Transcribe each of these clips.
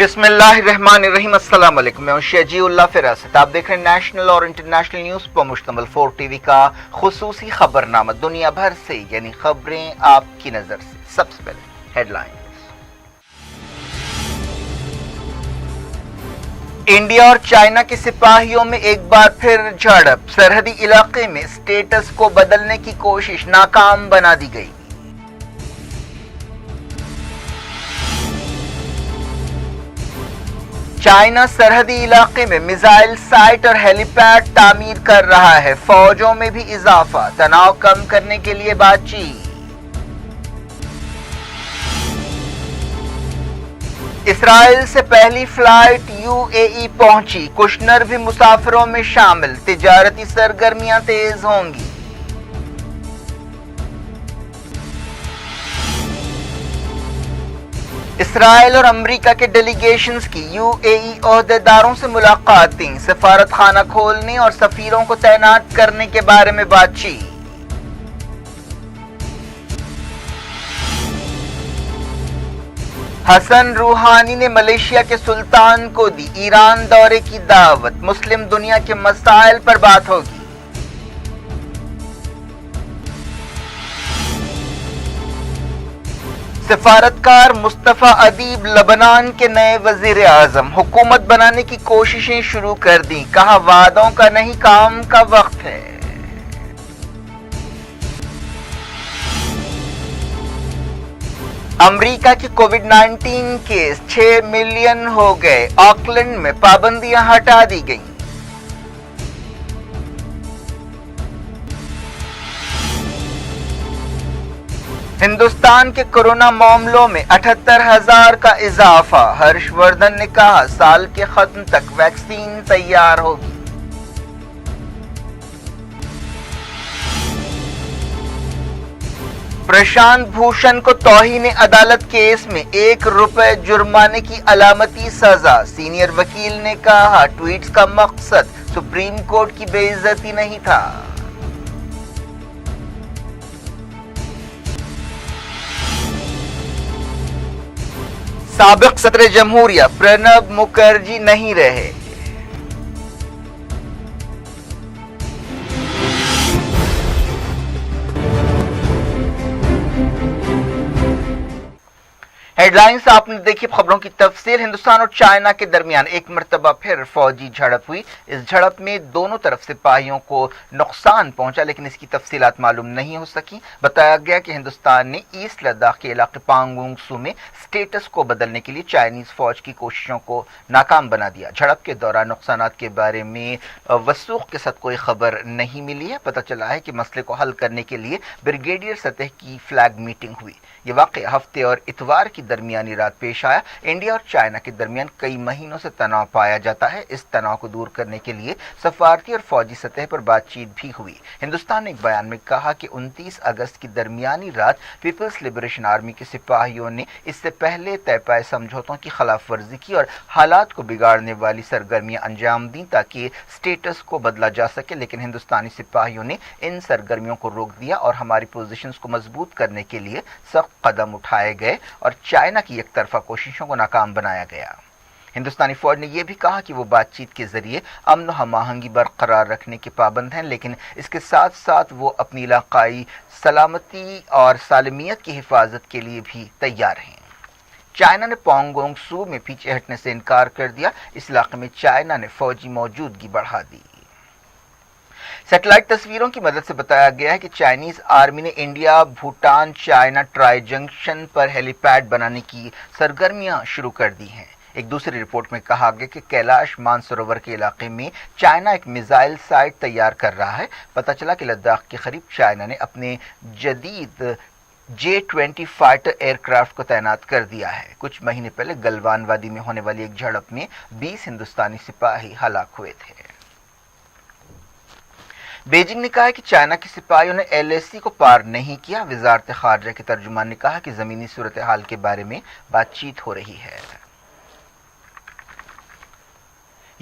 बिस्मिल्लाहिर्रहमानिर्रहीम। अस्सलाम वालेकुम। मैं हूं शजी उल्लाह फिरासत। आप देख रहे हैं नेशनल और इंटरनेशनल न्यूज पर मुश्तमिल 4 टीवी का खुसूसी खबरनामा। दुनिया भर से यानी खबरें आपकी नजर से। सबसे पहले हेडलाइंस। इंडिया और चाइना के सिपाहियों में एक बार फिर झड़प। सरहदी इलाके में स्टेटस को बदलने की कोशिश नाकाम बना दी गई। चाइना सरहदी इलाके में मिसाइल साइट और हेलीपैड तामीर कर रहा है। फौजों में भी इजाफा। तनाव कम करने के लिए बातचीत। इसराइल से पहली फ्लाइट यूएई पहुंची। कुशनर भी मुसाफिरों में शामिल। तिजारती सरगर्मियां तेज होंगी। इसराइल और अमेरिका के डेलीगेशंस की यूएई ओहदेदारों से मुलाकातें। सफारत खाना खोलने और सफीरों को तैनात करने के बारे में बातचीत। हसन रूहानी ने मलेशिया के सुल्तान को दी ईरान दौरे की दावत। मुस्लिम दुनिया के मसाइल पर बात होगी। सफारतकार मुस्तफा अदीब लबनान के नए वजीर आजम। हुकूमत बनाने की कोशिशें शुरू कर दी। कहा वादों का नहीं काम का वक्त है। अमेरिका के कोविड-19 केस 6 मिलियन हो गए। ऑकलैंड में पाबंदियां हटा दी गईं। हिंदुस्तान के कोरोना मामलों में 78,000 का इजाफा। हर्षवर्धन ने कहा साल के खत्म तक वैक्सीन तैयार होगी। प्रशांत भूषण को तौहीन अदालत केस में ₹1 जुर्माने की अलामती सजा। सीनियर वकील ने कहा ट्वीट्स का मकसद सुप्रीम कोर्ट की बेइज्जती नहीं था। साबिक सदर जमहूरिया प्रणब मुखर्जी नहीं रहे। हेडलाइंस आपने देखी। खबरों की तफसील। हिंदुस्तान और चाइना के दरमियान एक मरतबा फिर फौजी झड़प हुई। इस झड़प में दोनों तरफ सिपाहियों को नुकसान पहुंचा, लेकिन इसकी तफसीलात मालूम नहीं हो सकी। बताया गया कि हिंदुस्तान ने ईस्ट लद्दाख के इलाके पांगोंग सू में स्टेटस को बदलने के लिए चाइनीज फौज की कोशिशों को नाकाम बना दिया। झड़प के दौरान नुकसान के बारे में वसूख के साथ कोई खबर नहीं मिली है। पता चला है कि मसले को हल करने के लिए ब्रिगेडियर सतह की फ्लैग मीटिंग हुई। ये वाकया हफ्ते और इतवार की दरमियानी रात पेश आया। इंडिया और चाइना के दरमियान कई महीनों से तनाव पाया जाता है। इस तनाव को दूर करने के लिए सफारती और फौजी सतह पर बातचीत भी हुई। हिंदुस्तान ने एक बयान में कहा कि 29 अगस्त की दरमियानी रात पीपल्स लिबरेशन आर्मी के सिपाहियों ने इससे पहले तय पाए समझौतों की खिलाफ वर्जी की और हालात को बिगाड़ने वाली सरगर्मियां अंजाम दी ताकि स्टेटस को बदला जा सके, लेकिन हिंदुस्तानी सिपाहियों ने इन सरगर्मियों को रोक दिया और हमारी पोजीशंस को मजबूत करने के लिए सख्त कदम उठाए गए और चाइना की एक तरफा कोशिशों को नाकाम बनाया गया। हिंदुस्तानी फौज ने यह भी कहा कि वो बातचीत के जरिए अमन और हमाहंगी बरकरार रखने के पाबंद हैं, लेकिन इसके साथ साथ वो अपनी इलाकाई सलामती और सालमियत की हिफाजत के लिए भी तैयार हैं। चाइना ने पांगोंग सू में पीछे हटने से इनकार कर दिया। इस इलाके में चाइना ने फौजी मौजूदगी बढ़ा दी। सैटेलाइट तस्वीरों की मदद से बताया गया है कि चाइनीज आर्मी ने India Bhutan China tri junction पर हेलीपैड बनाने की सरगर्मियां शुरू कर दी हैं। एक दूसरी रिपोर्ट में कहा गया कि कैलाश मानसरोवर के इलाके में चाइना एक मिसाइल साइट तैयार कर रहा है। पता चला कि लद्दाख के करीब चाइना ने अपने जदीद J-20 फाइटर एयरक्राफ्ट को तैनात कर दिया है। कुछ महीने पहले गलवान वादी में होने वाली एक झड़प में 20 हिंदुस्तानी सिपाही हलाक हुए थे। बीजिंग ने कहा कि चाइना के सिपाहियों ने LAC को पार नहीं किया। वजारत खारजा के तर्जुमान ने कहा कि जमीनी सूरत हाल के बारे में बातचीत हो रही है।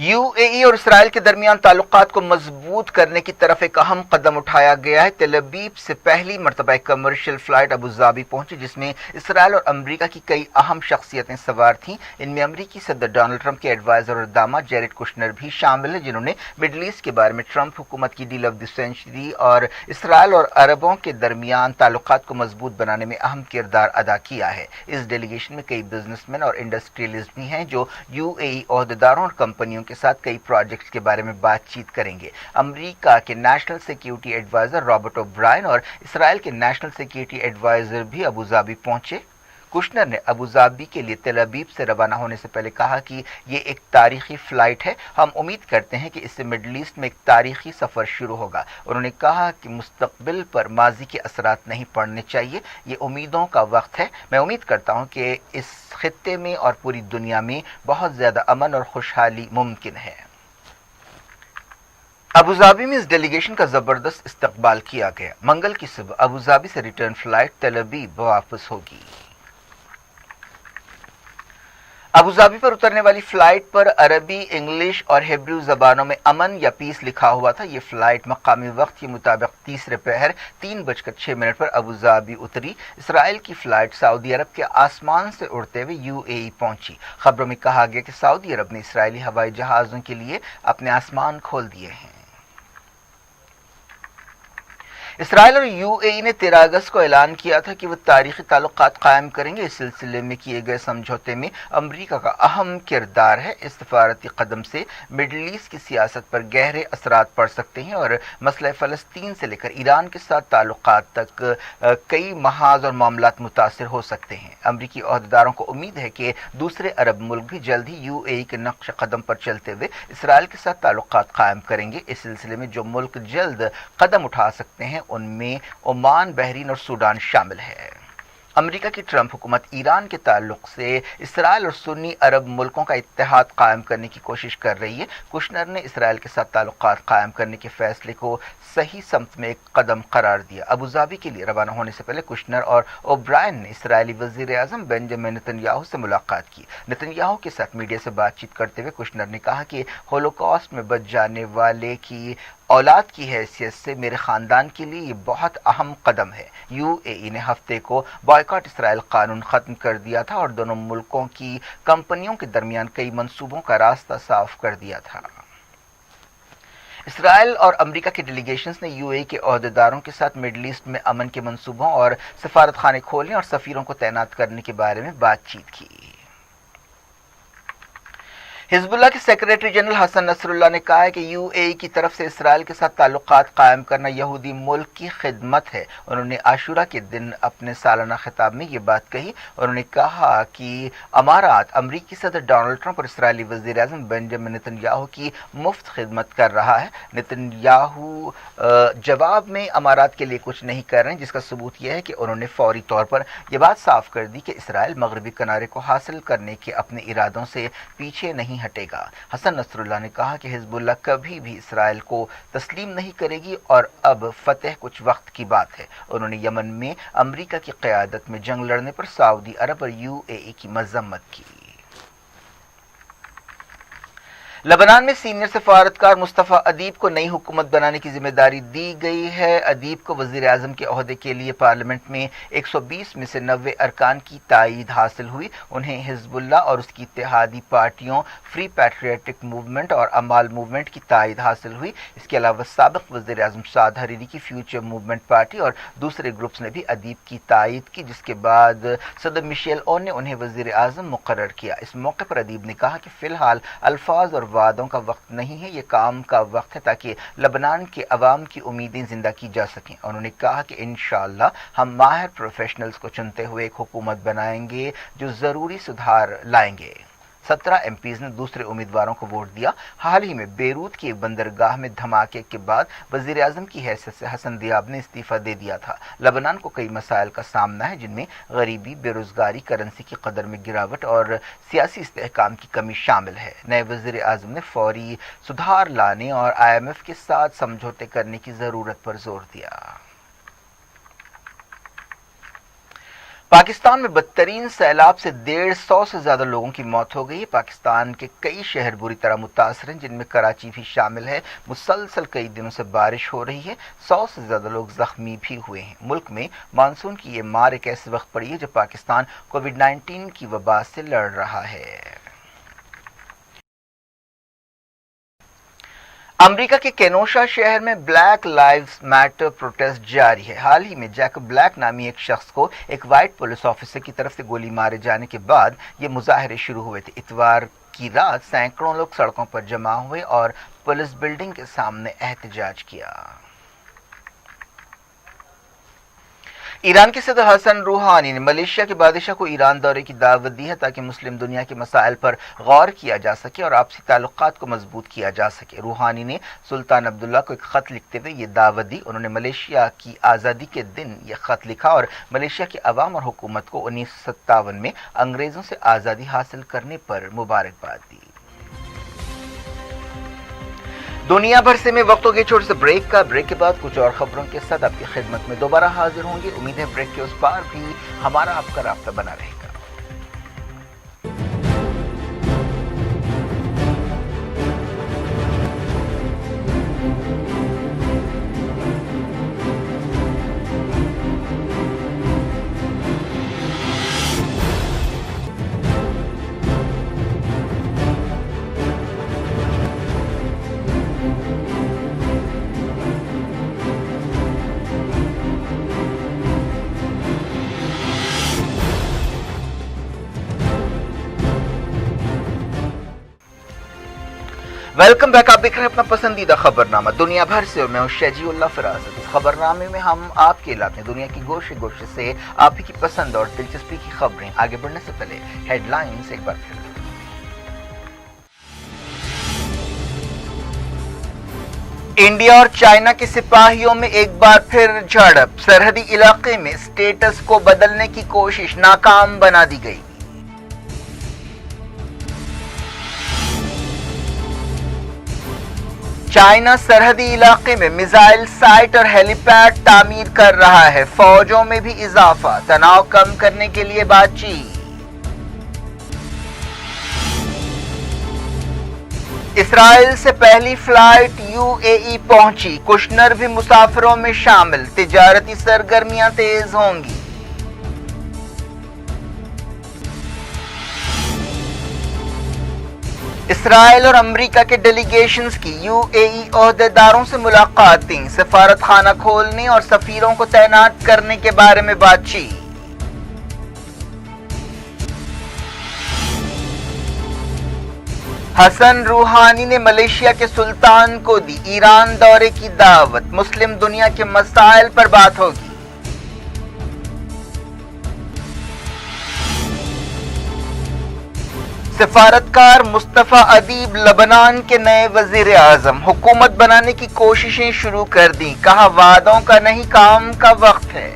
यूएई और इसराइल के दरमियान ताल्लुकात को मजबूत करने की तरफ एक अहम कदम उठाया गया है। तेल अवीव से पहली मरतबा एक कमर्शियल फ्लाइट अबूधाबी पहुंची, जिसमें इसराइल और अमरीका की कई अहम शख्सियतें सवार थीं। इनमें अमरीकी सदर डोनाल्ड ट्रंप के एडवाइजर और दामाद जेरेड कुशनर भी शामिल हैं, जिन्होंने मिडल ईस्ट के बारे में ट्रंप हुकूमत की डील ऑफ द सेंचुरी और इसराइल और अरबों के दरमियान ताल्लुकात को मजबूत बनाने में अहम किरदार अदा किया है। इस डेलीगेशन में कई बिजनेसमैन और इंडस्ट्रियलिस्ट भी हैं, जो यूएई ओहदेदारों और कंपनियों के साथ कई प्रोजेक्ट्स के बारे में बातचीत करेंगे। अमेरिका के national security adviser Robert O'Brien और इसराइल के नेशनल सिक्योरिटी एडवाइजर भी अबूधाबी पहुंचे। कुशनर ने अबूधाबी के लिए तेल अवीव से रवाना होने से पहले कहा कि ये एक तारीखी फ्लाइट है। हम उम्मीद करते हैं कि इससे मिडल ईस्ट में एक तारीखी सफर शुरू होगा। उन्होंने कहा कि मुस्तकबिल पर माजी के असरात नहीं पड़ने चाहिए, ये उम्मीदों का वक्त है। मैं उम्मीद करता हूं कि इस खित्ते में और पूरी दुनिया में बहुत ज्यादा अमन और खुशहाली मुमकिन है। अबूधाबी में इस डेलीगेशन का जबरदस्त इस्तकबाल किया गया। मंगल की सुबह अबूधाबी से रिटर्न फ्लाइट तेल अवीव वापस होगी। अबूधाबी पर उतरने वाली फ्लाइट पर अरबी, इंग्लिश और हिब्रू जबानों में अमन या पीस लिखा हुआ था। ये फ्लाइट मकामी वक्त के मुताबिक तीसरे पहर 3:06 पर अबूधाबी उतरी। इसराइल की फ्लाइट सऊदी अरब के आसमान से उड़ते हुए यूएई पहुंची। खबरों में कहा गया कि सऊदी अरब ने इसराइली हवाई जहाजों के लिए अपने आसमान खोल दिए हैं। इसराइल और यूएई ने 13 अगस्त को ऐलान किया था कि वो तारीखी ताल्लुकात कायम करेंगे। इस सिलसिले में किए गए समझौते में अमरीका का अहम किरदार है। इस सफारती कदम से मिडल ईस्ट की सियासत पर गहरे असरात पड़ सकते हैं और मसला फ़लस्तीन से लेकर ईरान के साथ ताल्लुकात तक कई महाज और मामलात मुतासिर हो सकते हैं। अमरीकी ओहदेदारों को उम्मीद है कि दूसरे अरब मुल्क भी जल्द ही यूएई के नक्श कदम पर चलते हुए इसराइल के साथ ताल्लुकात कायम करेंगे। इस सिलसिले में जो मुल्क जल्द कदम उठा सकते हैं उनमें ओमान, बहरीन और सूडान शामिल है। अमेरिका की ट्रंप हुकूमत ईरान के ताल्लुक से इसराइल और सुन्नी अरब मुल्कों का इत्तेहाद कायम करने की कोशिश कर रही है। कुशनर ने इसराइल के साथ ताल्लुकात कायम करने के फैसले को सही समत में एक कदम करार दिया। अबूधाबी के लिए रवाना होने से पहले कुशनर और ओब्रायन ने इसराइली वजीर आजम बेंजामिन नेतन्याहू से मुलाकात की। नेतन्याहू के साथ मीडिया से बातचीत करते हुए कुशनर ने कहा कि होलोकॉस्ट में बच जाने वाले की औलाद की हैसियत से मेरे खानदान के लिए ये बहुत अहम कदम है। यूएई ने हफ्ते को बॉयकॉट इसराइल कानून खत्म कर दिया था और दोनों मुल्कों की कंपनियों के दरमियान कई मंसूबों का रास्ता साफ कर दिया था। इसराइल और अमेरिका के डेलीगेशंस ने यूएई के ओहदेदारों के साथ मिडल ईस्ट में अमन के मंसूबों और सफारत खाने खोलने और सफीरों को तैनात करने के बारे में बातचीत की। हिजबुल्लाह के सेक्रेटरी जनरल हसन नसरुल्लाह ने कहा है कि यूएई की तरफ से इसराइल के साथ ताल्लुकात कायम करना यहूदी मुल्क की खिदमत है। उन्होंने आशूरा के दिन अपने सालाना खिताब में ये बात कही। उन्होंने कहा कि अमारात अमरीकी सदर डोनाल्ड ट्रंप और इसराइली वज़ीर आज़म बेंजामिन नेतन्याहू की मुफ्त खिदमत कर रहा है। नेतन्याहू जवाब में अमारात के लिए कुछ नहीं कर रहे हैं, जिसका सबूत यह है कि उन्होंने फौरी तौर पर यह बात साफ कर दी कि इसराइल मगरबी किनारे को हासिल करने के अपने इरादों से पीछे नहीं हटेगा। हसन नसरुल्लाह ने कहा कि हिजबुल्लाह कभी भी इसराइल को तस्लीम नहीं करेगी और अब फतेह कुछ वक्त की बात है। उन्होंने यमन में अमेरिका की क़यादत में जंग लड़ने पर सऊदी अरब और यूएई की मजम्मत की। लबनान में सीनियर सफारतकार मुस्तफ़ा अदीब को नई हुकूमत बनाने की जिम्मेदारी दी गई है। अदीब को वज़ीर आज़म के ओहदे के लिए पार्लियामेंट में 120 में से 90 अरकान की तायीद हासिल हुई। उन्हें हिजबुल्लाह और उसकी इत्तेहादी पार्टियों फ्री पैट्रियटिक मूवमेंट और अमाल मूवमेंट की तायीद हासिल हुई। इसके अलावा साबिक़ वज़ीर आज़म साद हरीरी की फ्यूचर मूवमेंट पार्टी और दूसरे ग्रुप्स ने भी अदीब की तायीद की, जिसके बाद सदर मिशेल ओन ने उन्हें वज़ीर आज़म मुकर्रर किया। इस मौके पर अदीब ने कहा कि फ़िलहाल अल्फाज और वादों का वक्त नहीं है, ये काम का वक्त है ताकि लबनान के अवाम की उम्मीदें जिंदा की जा सकें। उन्होंने कहा कि इंशाअल्लाह हम माहिर प्रोफेशनल्स को चुनते हुए एक हुकूमत बनाएंगे जो ज़रूरी सुधार लाएंगे। 17 एमपीज ने दूसरे उम्मीदवारों को वोट दिया। हाल ही में बेरूत की एक बंदरगाह में धमाके के बाद वजीर आजम की हैसियत से हसन दियाब ने इस्तीफा दे दिया था। लबनान को कई मसाइल का सामना है, जिनमें गरीबी, बेरोजगारी, करेंसी की कदर में गिरावट और सियासी इस्तेहकाम की कमी शामिल है। नए वजीर आजम ने फौरी सुधार लाने और IMF के साथ समझौते करने की जरूरत पर जोर दिया। पाकिस्तान में बदतरीन सैलाब से 150 से ज्यादा लोगों की मौत हो गई है। पाकिस्तान के कई शहर बुरी तरह मुतासर हैं, जिनमें कराची भी शामिल है। मुसलसल कई दिनों से बारिश हो रही है। 100 से ज्यादा लोग जख्मी भी हुए हैं। मुल्क में मानसून की ये मार एक ऐसे वक्त पड़ी है जब पाकिस्तान कोविड-19 की वबा से लड़ रहा है। अमेरिका के केनोशा शहर में ब्लैक लाइव्स मैटर प्रोटेस्ट जारी है। हाल ही में जैकब ब्लैक नामी एक शख्स को एक वाइट पुलिस ऑफिसर की तरफ से गोली मारे जाने के बाद ये मुजाहरे शुरू हुए थे। इतवार की रात सैकड़ों लोग सड़कों पर जमा हुए और पुलिस बिल्डिंग के सामने एहतजाज किया। ईरान के सदर हसन रूहानी ने मलेशिया के बादशाह को ईरान दौरे की दावत दी है ताकि मुस्लिम दुनिया के मसाइल पर गौर किया जा सके और आपसी ताल्लुकात को मजबूत किया जा सके। रूहानी ने सुल्तान अब्दुल्ला को एक खत लिखते हुए ये दावत दी। उन्होंने मलेशिया की आज़ादी के दिन ये खत लिखा और मलेशिया की अवाम और हुकूमत को 1957 में अंग्रेजों से आज़ादी हासिल करने पर मुबारकबाद दी। दुनिया भर से मैं वक्त हो गया छोटे से ब्रेक का। ब्रेक के बाद कुछ और खबरों के साथ आपकी खिदमत में दोबारा हाजिर होंगे। उम्मीद है ब्रेक के उस पार भी हमारा आपका राब्ता बना रहेगा। Welcome back. आप देख रहे हैं अपना पसंदीदा खबरनामा दुनिया भर से और मैं हूं शजीउल्लाह फरासत। इस खबरनामे में हम आपके इलाके दुनिया की गोशे गोशे से आप ही की पसंद और दिलचस्पी की खबरें। आगे बढ़ने से पहले हेडलाइंस एक बार फिर। इंडिया और चाइना के सिपाहियों में एक बार फिर झड़प। सरहदी इलाके में स्टेटस को बदलने की कोशिश नाकाम बना दी गई। चाइना सरहदी इलाके में मिसाइल साइट और हेलीपैड तामीर कर रहा है। फौजों में भी इजाफा, तनाव कम करने के लिए बातचीत। इसराइल से पहली फ्लाइट यूएई पहुंची। कुशनर भी मुसाफिरों में शामिल। तिजारती सरगर्मियां तेज होंगी। इसराइल और अमेरिका के डेलीगेशंस की यूएई ओहदेदारों से मुलाकातें। सफारत खाना खोलने और सफीरों को तैनात करने के बारे में बातचीत। हसन रूहानी ने मलेशिया के सुल्तान को दी ईरान दौरे की दावत। मुस्लिम दुनिया के मसाइल पर बात होगी। सफारतकार मुस्तफा अदीब लबनान के नए वजीर आजम। हुकूमत बनाने की कोशिशें शुरू कर दी। कहा वादों का नहीं काम का वक्त है।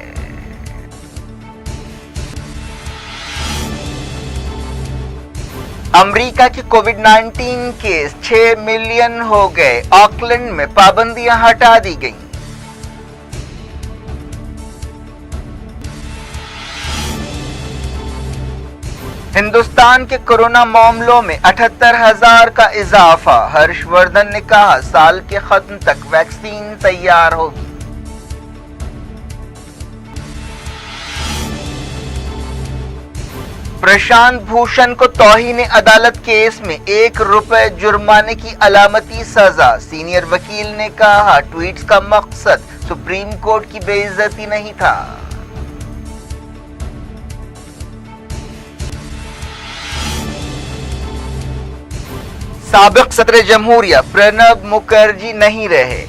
अमेरिका के कोविड-19 केस 6 मिलियन हो गए। ऑकलैंड में पाबंदियां हटा दी गईं। हिंदुस्तान के कोरोना मामलों में 78,000 का इजाफा। हर्षवर्धन ने कहा साल के खत्म तक वैक्सीन तैयार होगी। प्रशांत भूषण को तौहीन अदालत केस में ₹1 जुर्माने की अलामती सजा। सीनियर वकील ने कहा ट्वीट्स का मकसद सुप्रीम कोर्ट की बेइज्जती नहीं था। साबिक सदर जमहूरिया प्रणब मुखर्जी नहीं रहे।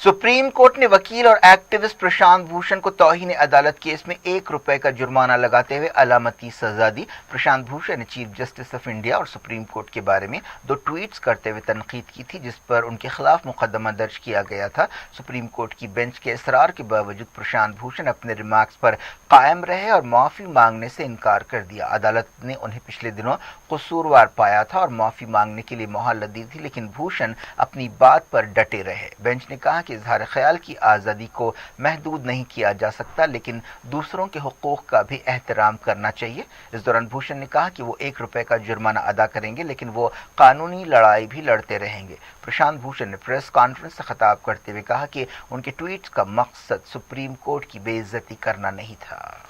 सुप्रीम कोर्ट ने वकील और एक्टिविस्ट प्रशांत भूषण को तौहीन अदालत केस में ₹1 का जुर्माना लगाते हुए अलामती सजा दी। प्रशांत भूषण ने चीफ जस्टिस ऑफ इंडिया और सुप्रीम कोर्ट के बारे में 2 ट्वीट्स करते हुए तनकीद की थी, जिस पर उनके खिलाफ मुकदमा दर्ज किया गया था। सुप्रीम कोर्ट की बेंच के इसरार के बावजूद प्रशांत भूषण अपने रिमार्क्स पर कायम रहे और माफी मांगने से इनकार कर दिया। अदालत ने उन्हें पिछले दिनों कसूरवार पाया था और माफी मांगने के लिए मोहलत दी थी, लेकिन भूषण अपनी बात पर डटे रहे। बेंच ने कहा कि इजहार ख्याल की आज़ादी को महदूद नहीं किया जा सकता, लेकिन दूसरों के हुकूक का भी एहतराम करना चाहिए। इस दौरान भूषण ने कहा कि वो ₹1 का जुर्माना अदा करेंगे, लेकिन वो कानूनी लड़ाई भी लड़ते रहेंगे। प्रशांत भूषण ने प्रेस कॉन्फ्रेंस से खिताब करते हुए कहा कि उनके ट्वीट्स का मकसद सुप्रीम कोर्ट की बेइज्जती करना नहीं था।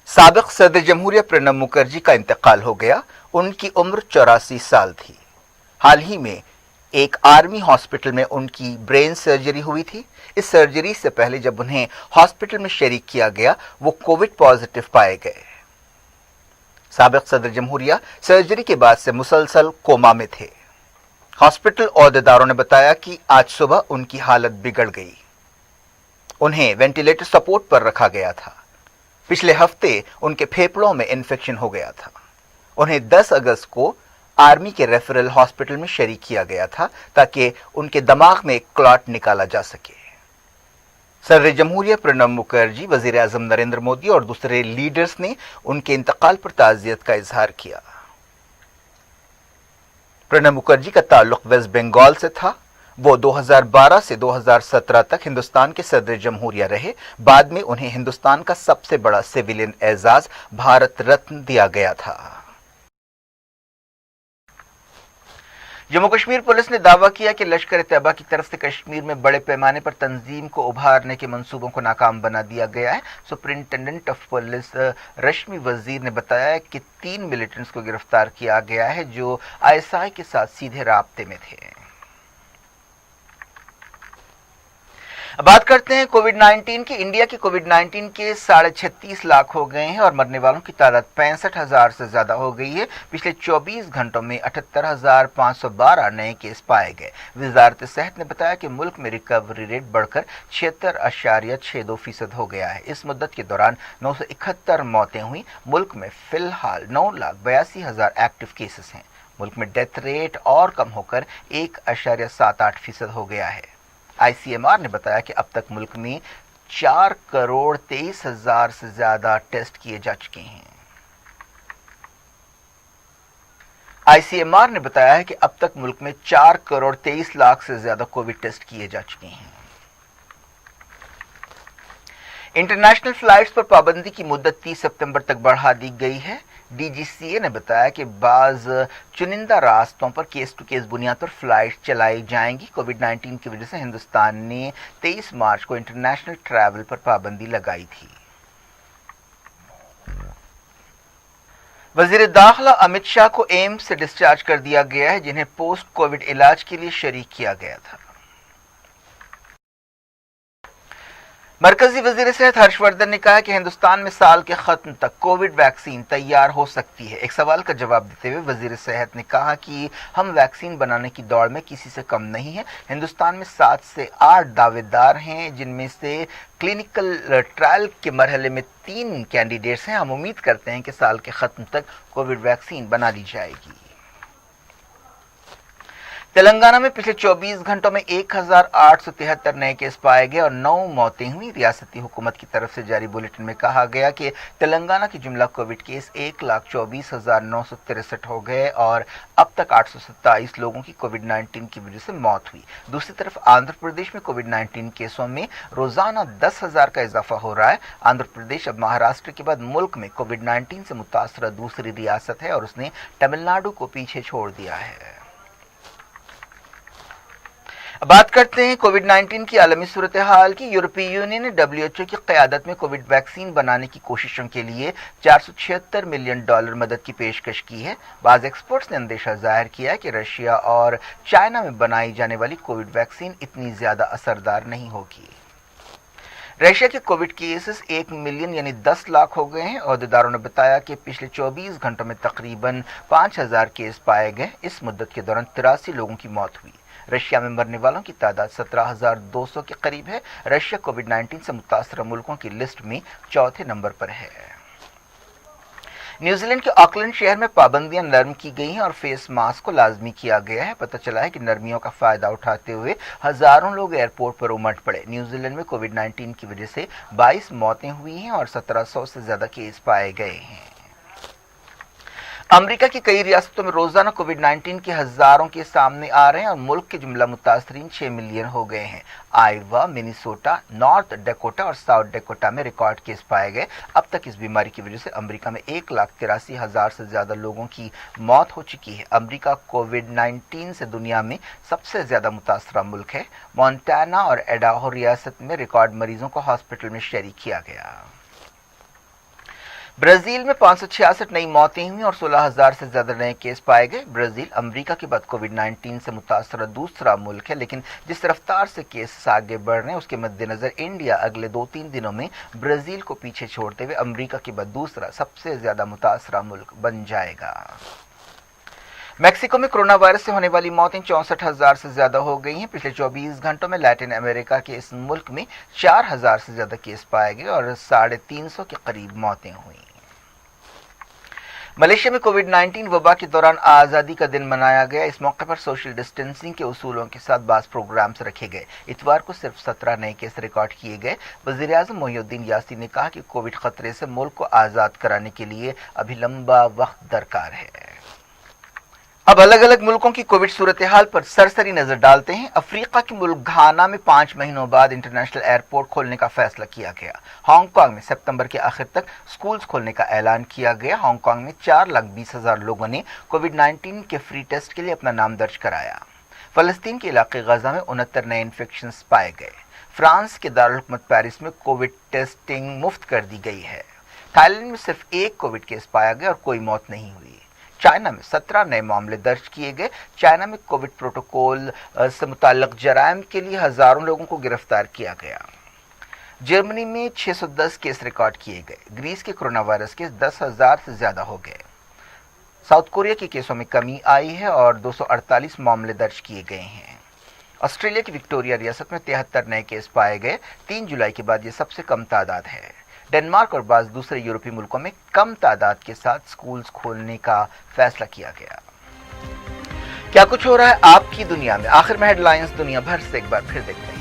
साबिक सदर जमहूरिया प्रणब मुखर्जी का इंतकाल हो गया। उनकी उम्र 84 साल थी। हाल ही में एक आर्मी हॉस्पिटल में उनकी ब्रेन सर्जरी हुई थी। इस सर्जरी से पहले जब उन्हें हॉस्पिटल में शरीक किया गया, वो कोविड पॉजिटिव पाए गए। साबिक सदर जमहूरिया सर्जरी के बाद से मुसलसल कोमा में थे। हॉस्पिटल ओहदेदारों ने बताया कि आज सुबह उनकी हालत बिगड़ गई। उन्हें वेंटिलेटर सपोर्ट पर रखा गया था। पिछले हफ्ते उनके फेफड़ों में इन्फेक्शन हो गया था। उन्हें 10 अगस्त को आर्मी के रेफरल हॉस्पिटल में शरीक किया गया था ताकि उनके दिमाग में एक क्लॉट निकाला जा सके। सदर जमहूरिया प्रणब मुखर्जी, वजीर आजम नरेंद्र मोदी और दूसरे लीडर्स ने उनके इंतकाल पर ताज़ियत का इजहार किया। प्रणब मुखर्जी का ताल्लुक वेस्ट बंगाल से था। वो 2012 से 2017 तक हिंदुस्तान के सदर जमहूरिया रहे। बाद में उन्हें हिंदुस्तान का सबसे बड़ा सिविलियन एजाज भारत रत्न दिया गया था। जम्मू कश्मीर पुलिस ने दावा किया कि लश्कर तैयबा की तरफ से कश्मीर में बड़े पैमाने पर तंजीम को उभारने के मंसूबों को नाकाम बना दिया गया है। सुपरिंटेंडेंट ऑफ पुलिस रश्मि वजीर ने बताया कि 3 मिलिटेंट्स को गिरफ्तार किया गया है जो आईएसआई के साथ सीधे राब्ते में थे। बात करते हैं कोविड-19 की। इंडिया की कोविड-19 के 36.5 लाख हो गए हैं और मरने वालों की तादाद 65,000 से ज्यादा हो गई है। पिछले 24 घंटों में 78,512 नए केस पाए गए। वजारत सेहत ने बताया कि मुल्क में रिकवरी रेट बढ़कर 76.62% हो गया है। इस मुद्दत के दौरान 971 मौतें हुई। मुल्क में फिलहाल 9,82,000 एक्टिव केसेस हैं। मुल्क में डेथ रेट और कम होकर 1.78% हो गया है। आईसीएमआर ने बताया कि अब तक मुल्क में 4,23,000 से ज्यादा टेस्ट किए जा चुके हैं। आईसीएमआर ने बताया है कि अब तक मुल्क में 4,23,00,000 से ज्यादा कोविड टेस्ट किए जा चुके हैं। इंटरनेशनल फ्लाइट्स पर पाबंदी की मुद्दत 30 सितंबर तक बढ़ा दी गई है। डीजीसीए ने बताया कि बाज चुनिंदा रास्तों पर केस टू केस बुनियाद पर फ्लाइट चलाई जाएंगी। कोविड-19 की वजह से हिंदुस्तान ने 23 मार्च को इंटरनेशनल ट्रैवल पर पाबंदी लगाई थी। वजीर दाखिला अमित शाह को एम्स से डिस्चार्ज कर दिया गया है, जिन्हें पोस्ट कोविड इलाज के लिए शरीक किया गया था। मरकजी वजीर सेहत हर्षवर्धन ने कहा कि हिंदुस्तान में साल के खत्म तक कोविड वैक्सीन तैयार हो सकती है। एक सवाल का जवाब देते हुए वजीर सेहत ने कहा कि हम वैक्सीन बनाने की दौड़ में किसी से कम नहीं है। हिंदुस्तान में 7 से 8 दावेदार हैं, जिनमें से क्लिनिकल ट्रायल के मरहले में 3 कैंडिडेट्स हैं। हम उम्मीद करते हैं कि साल के खत्म तक कोविड वैक्सीन बना ली जाएगी। तेलंगाना में पिछले 24 घंटों में 1,873 नए केस पाए गए और 9 मौतें हुई। रियासती हुकूमत की तरफ से जारी बुलेटिन में कहा गया कि तेलंगाना के जुमला कोविड केस 1,24,963 हो गए और अब तक 827 लोगों की कोविड-19 की वजह से मौत हुई। दूसरी तरफ आंध्र प्रदेश में कोविड-19 केसों में रोजाना 10,000 का इजाफा हो रहा है। आंध्र प्रदेश अब महाराष्ट्र के बाद मुल्क में कोविड-19 से मुतासरा दूसरी रियासत है और उसने तमिलनाडु को पीछे छोड़ दिया है। बात करते हैं कोविड-19 की आलमी सूरत हाल की। यूरोपीय यूनियन ने WHO की क़यादत में कोविड वैक्सीन बनाने की कोशिशों के लिए $476 मिलियन मदद की पेशकश की है। बाज़ एक्सपर्ट्स ने अंदेशा जाहिर किया है कि रशिया और चाइना में बनाई जाने वाली कोविड वैक्सीन इतनी ज्यादा असरदार नहीं होगी। रशिया के कोविड केसेस 1 मिलियन यानी 10 लाख हो गए हैं। ओहदेदारों ने बताया कि पिछले 24 घंटों में तकरीबन 5,000 केस पाए गए। इस मुद्दत के दौरान 83 लोगों की मौत हुई। रशिया में मरने वालों की तादाद 17,200 के करीब है। रशिया कोविड-19 से मुतासर मुल्कों की लिस्ट में चौथे नंबर पर है। न्यूजीलैंड के ऑकलैंड शहर में पाबंदियां नरम की गई हैं और फेस मास्क को लाजमी किया गया है। पता चला है कि नरमियों का फायदा उठाते हुए हजारों लोग एयरपोर्ट पर उमड़ पड़े। न्यूजीलैंड में कोविड-19 की वजह से 22 मौतें हुई हैं और 1700 से ज्यादा केस पाए गए हैं। अमेरिका की कई रियासतों में रोजाना कोविड-19 के हजारों केस सामने आ रहे हैं और मुल्क के जुमला मुतासरीन 6 मिलियन हो गए हैं। आइवा, मिनीसोटा, नॉर्थ डकोटा और साउथ डकोटा में रिकॉर्ड केस पाए गए। अब तक इस बीमारी की वजह से अमेरिका में 1,83,000 से ज्यादा लोगों की मौत हो चुकी है। अमेरिका कोविड-19 से दुनिया में सबसे ज्यादा मुतासरा मुल्क है। मोंटाना और एडाहो रियासत में रिकॉर्ड मरीजों को हॉस्पिटल में शरीक किया गया। ब्राजील में 566 नई मौतें हुई और 16,000 से ज्यादा नए केस पाए गए। ब्राजील अमेरिका के बाद कोविड-19 से मुतासर दूसरा मुल्क है, लेकिन जिस रफ्तार से केस आगे बढ़ रहे हैं उसके मद्देनजर इंडिया अगले 2-3 दिनों में ब्राजील को पीछे छोड़ते हुए अमेरिका के बाद दूसरा सबसे ज्यादा मुतासरा मुल्क बन जाएगा। मैक्सिको में कोरोना वायरस से होने वाली मौतें 64,000 से ज्यादा हो गई हैं। पिछले 24 घंटों में लैटिन अमेरिका के इस मुल्क में 4,000 से ज्यादा केस पाए गए और 350 के करीब मौतें हुई। मलेशिया में कोविड-19 वबा के दौरान आज़ादी का दिन मनाया गया। इस मौके पर सोशल डिस्टेंसिंग के उसूलों के साथ बास प्रोग्राम्स रखे गए। इतवार को सिर्फ 17 नए केस रिकॉर्ड किए गए। वज़ीर-ए-आज़म मोहिउद्दीन यासीन ने कहा कि कोविड खतरे से मुल्क को आज़ाद कराने के लिए अभी लंबा वक्त दरकार है। अब अलग अलग मुल्कों की कोविड सूरत हाल पर सरसरी नजर डालते हैं। अफ्रीका के मुल्क घाना में 5 महीनों बाद इंटरनेशनल एयरपोर्ट खोलने का फैसला किया गया। हांगकांग में सितंबर के आखिर तक स्कूल्स खोलने का ऐलान किया गया। हांगकांग में 4,20,000 लोगों ने कोविड-19 के फ्री टेस्ट के लिए अपना नाम दर्ज कराया। फलस्तीन के इलाके गजा में 69 नए इन्फेक्शन पाए गए। फ्रांस के दारुल हुकूमत पेरिस में कोविड टेस्टिंग मुफ्त कर दी गई है। थाईलैंड में सिर्फ 1 कोविड केस पाया गया और कोई मौत नहीं हुई। चाइना में 17 नए मामले दर्ज किए गए। चाइना में कोविड प्रोटोकॉल से मुताल्लिक जराइम के लिए हजारों लोगों को गिरफ्तार किया गया। जर्मनी में 610 केस रिकॉर्ड किए गए। ग्रीस के कोरोना वायरस केस 10,000 से ज्यादा हो गए। साउथ कोरिया के केसों में कमी आई है और 248 मामले दर्ज किए गए हैं। ऑस्ट्रेलिया की विक्टोरिया रियासत में 73 नए केस पाए गए। 3 जुलाई के बाद ये सबसे कम तादाद है। डेनमार्क और बाज़ दूसरे यूरोपीय मुल्कों में कम तादाद के साथ स्कूल्स खोलने का फैसला किया गया। क्या कुछ हो रहा है आपकी दुनिया में? आखिर में हेडलाइंस दुनिया भर से एक बार फिर देखते हैं।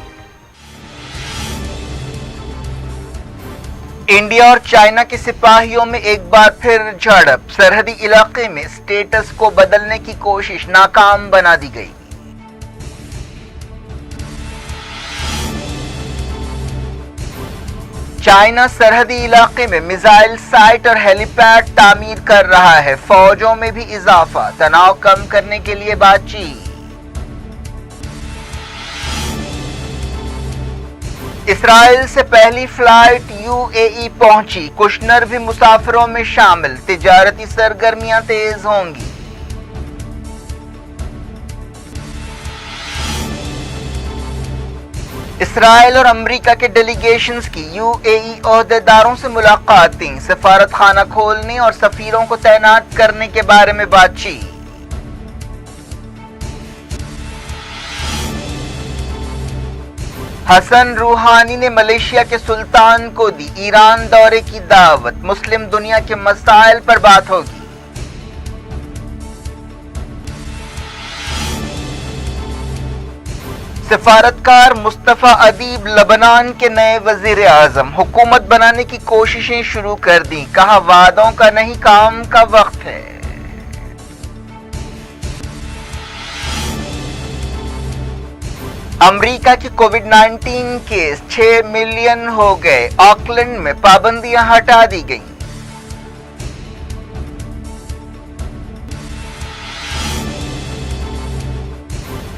इंडिया और चाइना के सिपाहियों में एक बार फिर झड़प। सरहदी इलाके में स्टेटस को बदलने की कोशिश नाकाम बना दी गई। चाइना सरहदी इलाके में मिसाइल साइट और हेलीपैड तामीर कर रहा है। फौजों में भी इजाफा, तनाव कम करने के लिए बातचीत। इस्राइल से पहली फ्लाइट यूएई पहुंची। कुशनर भी मुसाफिरों में शामिल। तिजारती सरगर्मियां तेज होंगी। इस्राइल और अमेरिका के डेलीगेशंस की यूएई ओहदेदारों से मुलाकातें। सफारत खाना खोलने और सफीरों को तैनात करने के बारे में बातचीत। हसन रूहानी ने मलेशिया के सुल्तान को दी ईरान दौरे की दावत। मुस्लिम दुनिया के मसाइल पर बात होगी। सफारतकार मुस्तफा अदीब लबनान के नए वजीर आजम। हुकूमत बनाने की कोशिशें शुरू कर दी। कहा वादों का नहीं काम का वक्त है। अमेरिका के कोविड-19 केस 6 मिलियन हो गए। ऑकलैंड में पाबंदियां हटा दी गईं।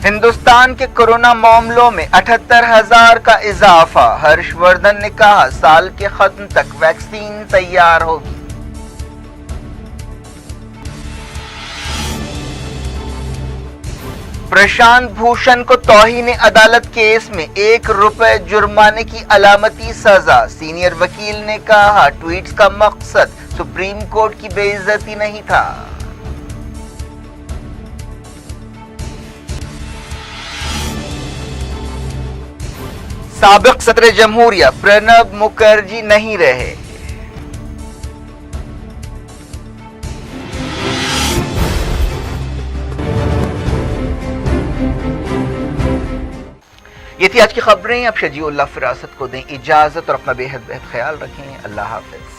हिंदुस्तान के कोरोना मामलों में 78,000 का इजाफा। हर्षवर्धन ने कहा साल के खत्म तक वैक्सीन तैयार होगी। प्रशांत भूषण को तौहीन अदालत केस में ₹1 जुर्माने की अलामती सजा। सीनियर वकील ने कहा ट्वीट्स का मकसद सुप्रीम कोर्ट की बेइज्जती नहीं था। سابق صدر جمہوریہ پرنب مکھرجی نہیں رہے۔ یہ تھی آج کی خبریں۔ اب شجیع اللہ فراست کو دیں اجازت اور اپنا بے حد خیال رکھیں۔ اللہ حافظ۔